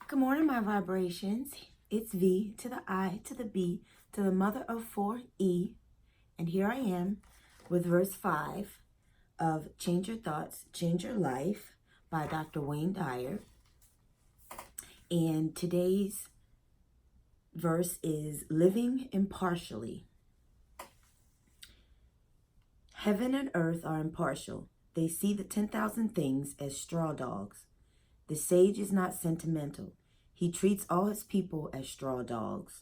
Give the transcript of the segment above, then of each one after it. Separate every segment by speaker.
Speaker 1: Good morning, my vibrations. It's V to the I to the B to the mother of 4E. And here I am with verse 5 of Change Your Thoughts, Change Your Life by Dr. Wayne Dyer. And today's verse is living impartially. Heaven and earth are impartial. They see the 10,000 things as straw dogs. The sage is not sentimental. He treats all his people as straw dogs.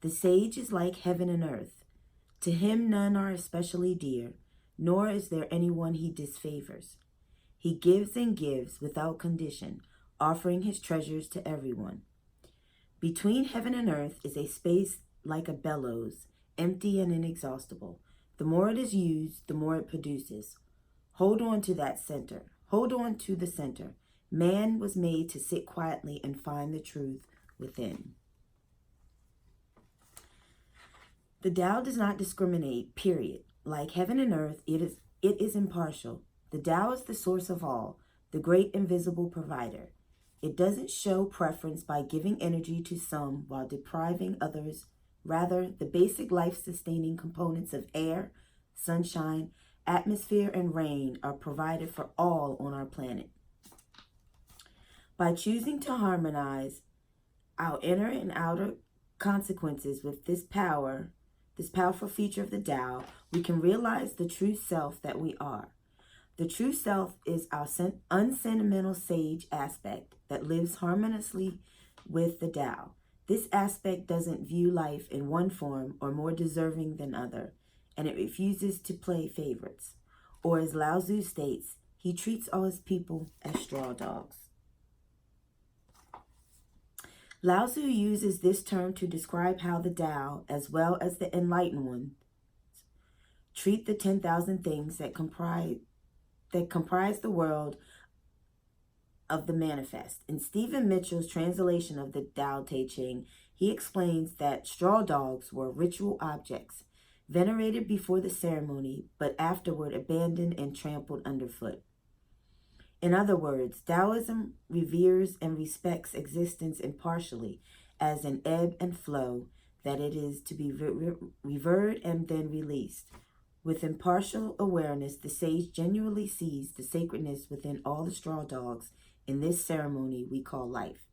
Speaker 1: The sage is like heaven and earth. To him none are especially dear, nor is there anyone he disfavors. He gives and gives without condition, offering his treasures to everyone. Between heaven and earth is a space like a bellows, empty and inexhaustible. The more it is used, the more it produces. Hold on to that center. Hold on to the center. Man was made to sit quietly and find the truth within. The Tao does not discriminate, period. Like heaven and earth, it is impartial. The Tao is the source of all, the great invisible provider. It doesn't show preference by giving energy to some while depriving others. Rather, the basic life-sustaining components of air, sunshine, atmosphere, and rain are provided for all on our planet. By choosing to harmonize our inner and outer consequences with this powerful feature of the Tao, we can realize the true self that we are. The true self is our unsentimental sage aspect that lives harmoniously with the Tao. This aspect doesn't view life in one form or more deserving than other, and it refuses to play favorites. Or as Lao Tzu states, he treats all his people as straw dogs. Lao Tzu uses this term to describe how the Tao, as well as the enlightened ones, treat the 10,000 things that comprise the world of the manifest. In Stephen Mitchell's translation of the Tao Te Ching, he explains that straw dogs were ritual objects, venerated before the ceremony, but afterward abandoned and trampled underfoot. In other words, Taoism reveres and respects existence impartially as an ebb and flow, that it is to be revered and then released. With impartial awareness, the sage genuinely sees the sacredness within all the straw dogs in this ceremony we call life.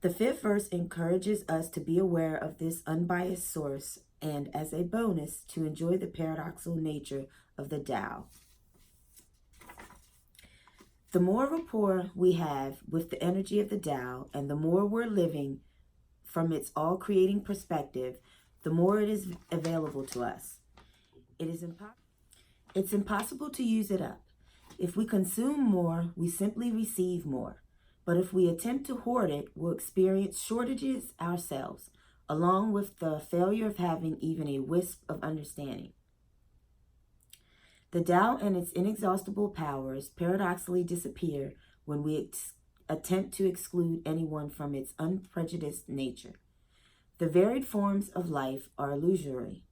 Speaker 1: The fifth verse encourages us to be aware of this unbiased source and, as a bonus, to enjoy the paradoxical nature of the Tao. The more rapport we have with the energy of the Tao and the more we're living from its all-creating perspective, the more it is available to us. It's impossible to use it up. If we consume more, we simply receive more. But if we attempt to hoard it, we'll experience shortages ourselves, along with the failure of having even a wisp of understanding. The Tao and its inexhaustible powers paradoxically disappear when we attempt to exclude anyone from its unprejudiced nature. The varied forms of life are illusory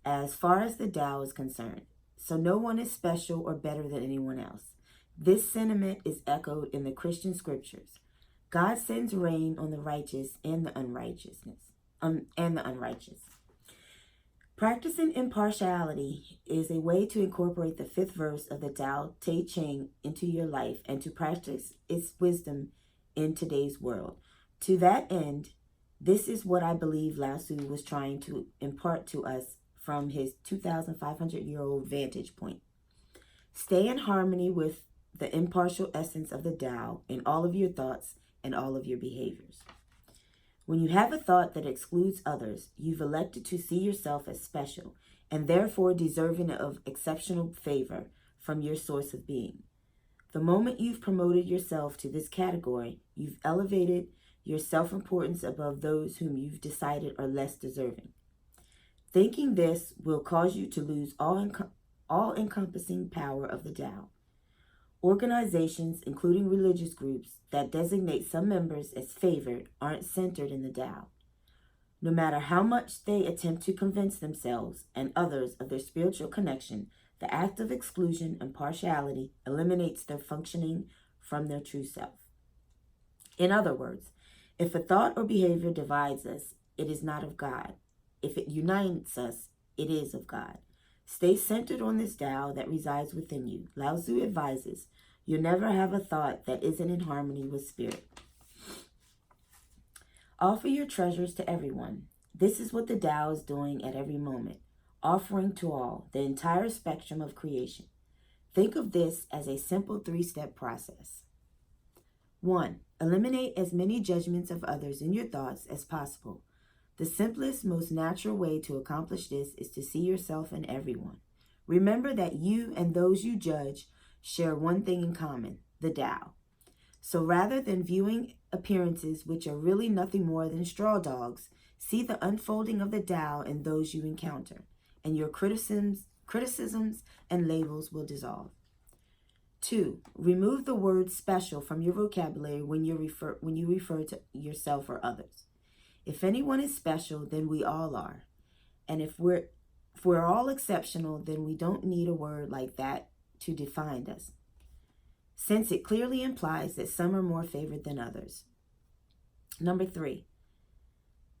Speaker 1: as far as the Tao is concerned, so no one is special or better than anyone else. This sentiment is echoed in the Christian scriptures. God sends rain on the righteous and the unrighteous. Practicing impartiality is a way to incorporate the fifth verse of the Tao Te Ching into your life and to practice its wisdom in today's world. To that end, this is what I believe Lao Tzu was trying to impart to us from his 2,500-year-old vantage point. Stay in harmony with the impartial essence of the Tao in all of your thoughts and all of your behaviors. When you have a thought that excludes others, you've elected to see yourself as special and therefore deserving of exceptional favor from your source of being. The moment you've promoted yourself to this category, you've elevated your self-importance above those whom you've decided are less deserving. Thinking this will cause you to lose all-encompassing power of the Tao. Organizations, including religious groups, that designate some members as favored aren't centered in the Tao. No matter how much they attempt to convince themselves and others of their spiritual connection, the act of exclusion and partiality eliminates their functioning from their true self. In other words, if a thought or behavior divides us, it is not of God. If it unites us, it is of God. Stay centered on this Tao that resides within you. Lao Tzu advises, you'll never have a thought that isn't in harmony with spirit. Offer your treasures to everyone. This is what the Tao is doing at every moment, offering to all, the entire spectrum of creation. Think of this as a simple 3-step process. 1. Eliminate as many judgments of others in your thoughts as possible. The simplest, most natural way to accomplish this is to see yourself in everyone. Remember that you and those you judge share one thing in common, the Tao. So rather than viewing appearances which are really nothing more than straw dogs, see the unfolding of the Tao in those you encounter, and your criticisms and labels will dissolve. 2. Remove the word special from your vocabulary when you refer to yourself or others. If anyone is special, then we all are. And if we're all exceptional, then we don't need a word like that to define us, since it clearly implies that some are more favored than others. Number 3.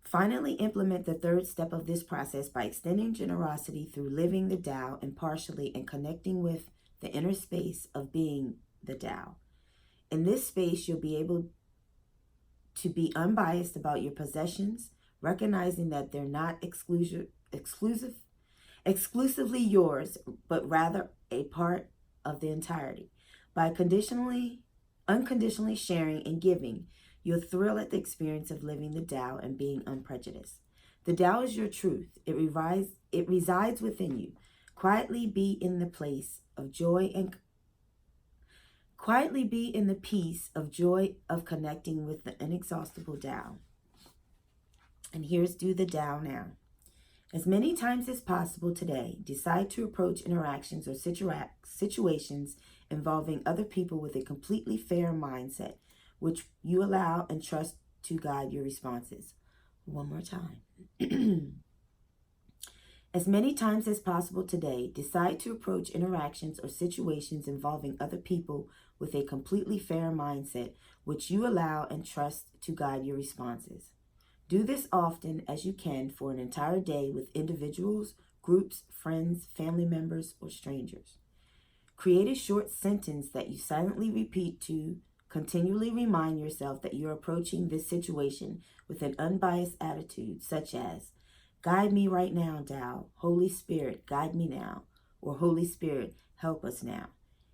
Speaker 1: Finally, implement the 3rd step of this process by extending generosity through living the Tao impartially and connecting with the inner space of being the Tao. In this space, you'll be able to be unbiased about your possessions, recognizing that they're not exclusively yours, but rather a part of the entirety. By unconditionally sharing and giving, you'll thrill at the experience of living the Tao and being unprejudiced. The Tao is your truth. It resides within you. Quietly be in the place of joy and quietly be in the peace of joy of connecting with the inexhaustible Tao. And here's do the Tao now. As many times as possible today, decide to approach interactions or situations involving other people with a completely fair mindset, which you allow and trust to guide your responses. One more time. As many times as possible today, decide to approach interactions or situations involving other people with a completely fair mindset, which you allow and trust to guide your responses. Do this often as you can for an entire day with individuals, groups, friends, family members, or strangers. Create a short sentence that you silently repeat to continually remind yourself that you're approaching this situation with an unbiased attitude, such as, guide me right now, Tao. Holy Spirit, guide me now. Or Holy Spirit, help us now.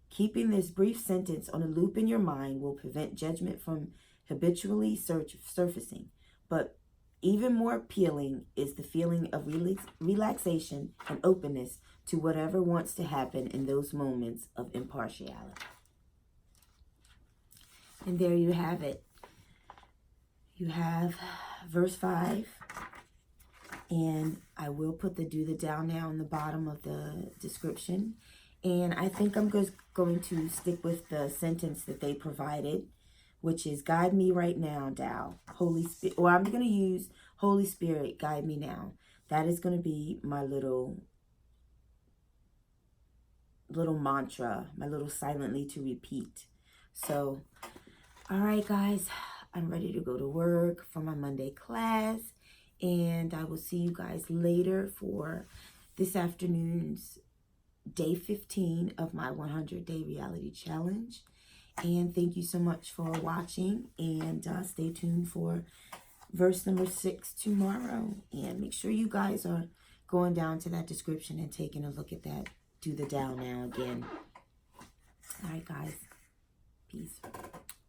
Speaker 1: Keeping this brief sentence on a loop in your mind will prevent judgment from habitually surfacing. But even more appealing is the feeling of relaxation and openness to whatever wants to happen in those moments of impartiality. And there you have it. You have verse 5. And I will put the do the Tao now in the bottom of the description. And I think I'm just going to stick with the sentence that they provided, which is guide me right now, Tao. Holy Spirit, or I'm going to use Holy Spirit, guide me now. That is going to be my little mantra, my little silently to repeat. So, all right, guys, I'm ready to go to work for my Monday class. And I will see you guys later for this afternoon's day 15 of my 100-day reality challenge. And thank you so much for watching. And stay tuned for verse number 6 tomorrow. And make sure you guys are going down to that description and taking a look at that. Do the Tao Now again. All right, guys. Peace.